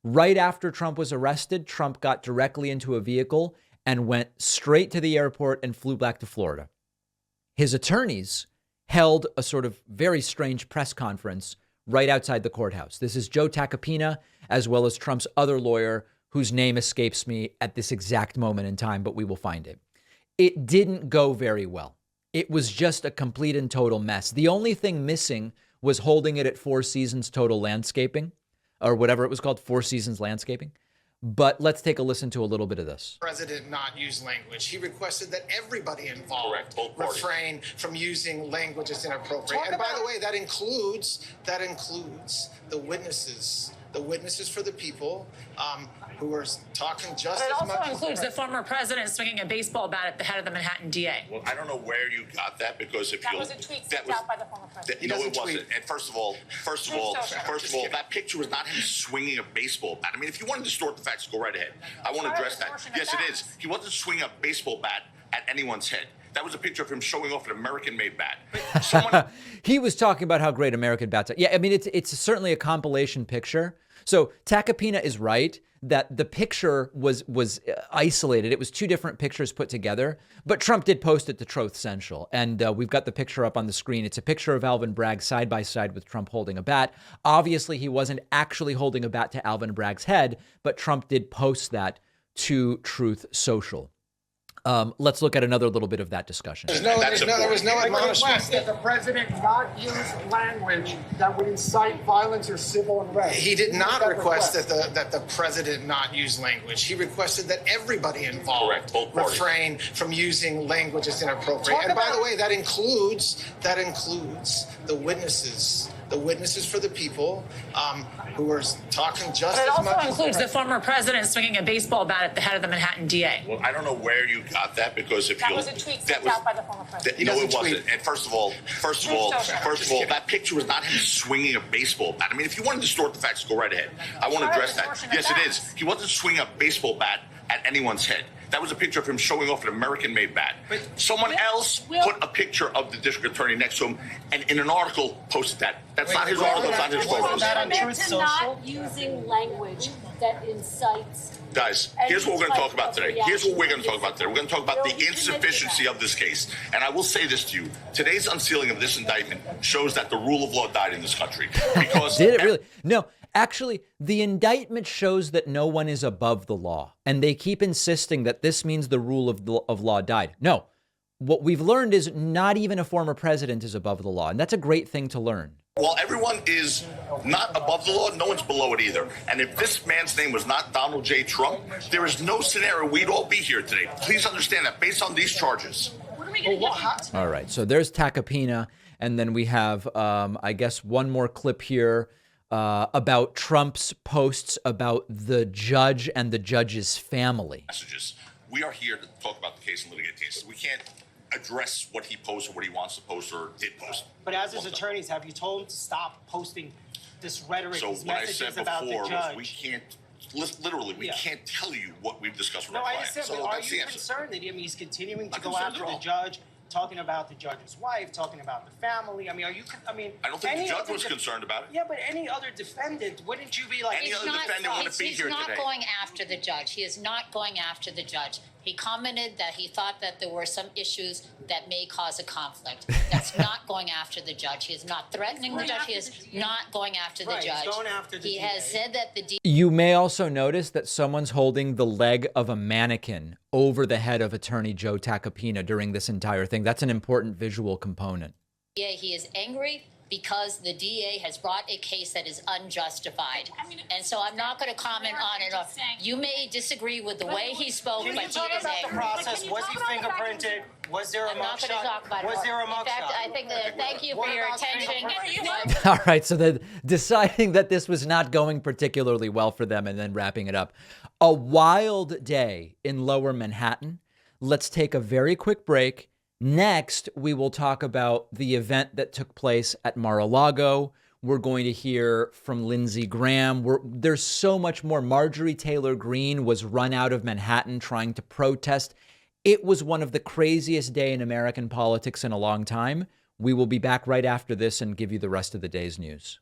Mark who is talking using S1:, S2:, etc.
S1: Right after Trump was arrested, Trump got directly into a vehicle and went straight to the airport and flew back to Florida. His attorneys held a sort of very strange press conference right outside the courthouse. This is Joe Tacopina, as well as Trump's other lawyer, whose name escapes me at this exact moment in time, but we will find it. It didn't go very well. It was just a complete and total mess. The only thing missing was holding it at Four Seasons Total Landscaping, or whatever it was called, Four Seasons Landscaping. But let's take a listen to a little bit of this.
S2: President not use language. He requested that everybody involved refrain from using language that's inappropriate. And by the way, that includes the witnesses for the people who are talking just as much.
S3: It also includes the former president swinging a baseball bat at the head of the Manhattan DA.
S4: Well, I don't know where you got that, because if
S3: that was a tweet sent out by the former president.
S4: No, it wasn't. And first of all, that picture was not him swinging a baseball bat. I mean, if you want to distort the facts, go right ahead. I won't address that. Yes, it is. He wasn't swinging a baseball bat at anyone's head. That was a picture of him showing off an American-made bat.
S1: He was talking about how great American bats are. Yeah, I mean, it's certainly a compilation picture. So Tacopina is right that the picture was isolated. It was two different pictures put together, but Trump did post it to Truth Central. And we've got the picture up on the screen. It's a picture of Alvin Bragg side by side with Trump holding a bat. Obviously, he wasn't actually holding a bat to Alvin Bragg's head, but Trump did post that to Truth Social. Let's look at another little bit of that discussion.
S2: There was no admonishment
S5: that the president not use language that would incite violence or civil unrest.
S2: He did not request that the president not use language. He requested that everybody involved refrain from using language that's inappropriate. And by the way, that includes the witnesses for the people who are talking just as much.
S3: It also includes the former president swinging a baseball bat at the head of the Manhattan DA.
S4: Well, I don't know where you got that, because if
S3: that was a tweet sent out by the former president.
S4: No, it wasn't. And first of all, that picture was not him swinging a baseball bat. I mean, if you want to distort the facts, go right ahead. I won't address that. Yes, it is. He wasn't swinging a baseball bat at anyone's head. That was a picture of him showing off an American-made bat. Someone else put a picture of the district attorney next to him, and in an article posted that. That's not his article. It's not his photos.
S6: Not using language that incites.
S4: Guys, here's what we're going to talk about today. We're going to talk about the insufficiency of this case. And I will say this to you. Today's unsealing of this indictment shows that the rule of law died in this country. Because
S1: did it really? No. Actually, the indictment shows that no one is above the law, and they keep insisting that this means the rule of law died. No, what we've learned is not even a former president is above the law, and that's a great thing to learn.
S4: While everyone is not above the law, no one's below it either. And if this man's name was not Donald J. Trump, there is no scenario we'd all be here today. Please understand that based on these charges.
S3: What are we going to get?
S1: All right, so there's Tacopina, and then we have, I guess, one more clip here. About Trump's posts about the judge and the judge's family.
S4: Messages. We are here to talk about the case and litigate cases. We can't address what he posts or what he wants to post or did post.
S5: But as his attorneys, have you told him to stop posting this rhetoric,
S4: so
S5: these
S4: what
S5: messages
S4: I said
S5: about
S4: before
S5: the judge?
S4: was we can't, literally, we can't tell you what we've discussed with
S5: No,
S4: our
S5: I
S4: client.
S5: understand,
S4: So
S5: but are
S4: that's the
S5: you
S4: answer.
S5: concerned that he's continuing to
S4: Not
S5: go
S4: concerned
S5: after
S4: at
S5: the
S4: all.
S5: judge, talking about the judge's wife, talking about the family? I mean,
S4: I don't think the judge was concerned about it.
S5: Yeah, but any other defendant, wouldn't you be like...
S4: Any other defendant wouldn't be here today.
S6: He's not going after the judge. He is not going after the judge. He commented that he thought that there were some issues that may cause a conflict. That's not going after the judge. He is not threatening the judge. He is not going after the judge.
S5: He's going after the
S6: He
S5: DA.
S6: has said that the
S1: You may also notice that someone's holding the leg of a mannequin over the head of attorney Joe Tacopina during this entire thing. That's an important visual component.
S6: DA, he is angry because the DA has brought a case that is unjustified. And so I'm not going to comment on it. You may disagree with the way he spoke,
S5: Can
S6: but
S5: you
S6: he
S5: talk
S6: is
S5: about the
S6: angry.
S5: process? Was he fingerprinted? Was there a
S6: I'm not going to
S5: mugshot?
S6: talk about it.
S5: Was there a
S6: In fact,
S5: mugshot?
S6: I think that thank you for
S5: What
S6: your
S5: about
S6: attention.
S5: fingerprints?
S1: All right, so they're deciding that this was not going particularly well for them and then wrapping it up. A wild day in Lower Manhattan. Let's take a very quick break. Next, we will talk about the event that took place at Mar-a-Lago. We're going to hear from Lindsey Graham. There's so much more. Marjorie Taylor Greene was run out of Manhattan trying to protest. It was one of the craziest days in American politics in a long time. We will be back right after this and give you the rest of the day's news.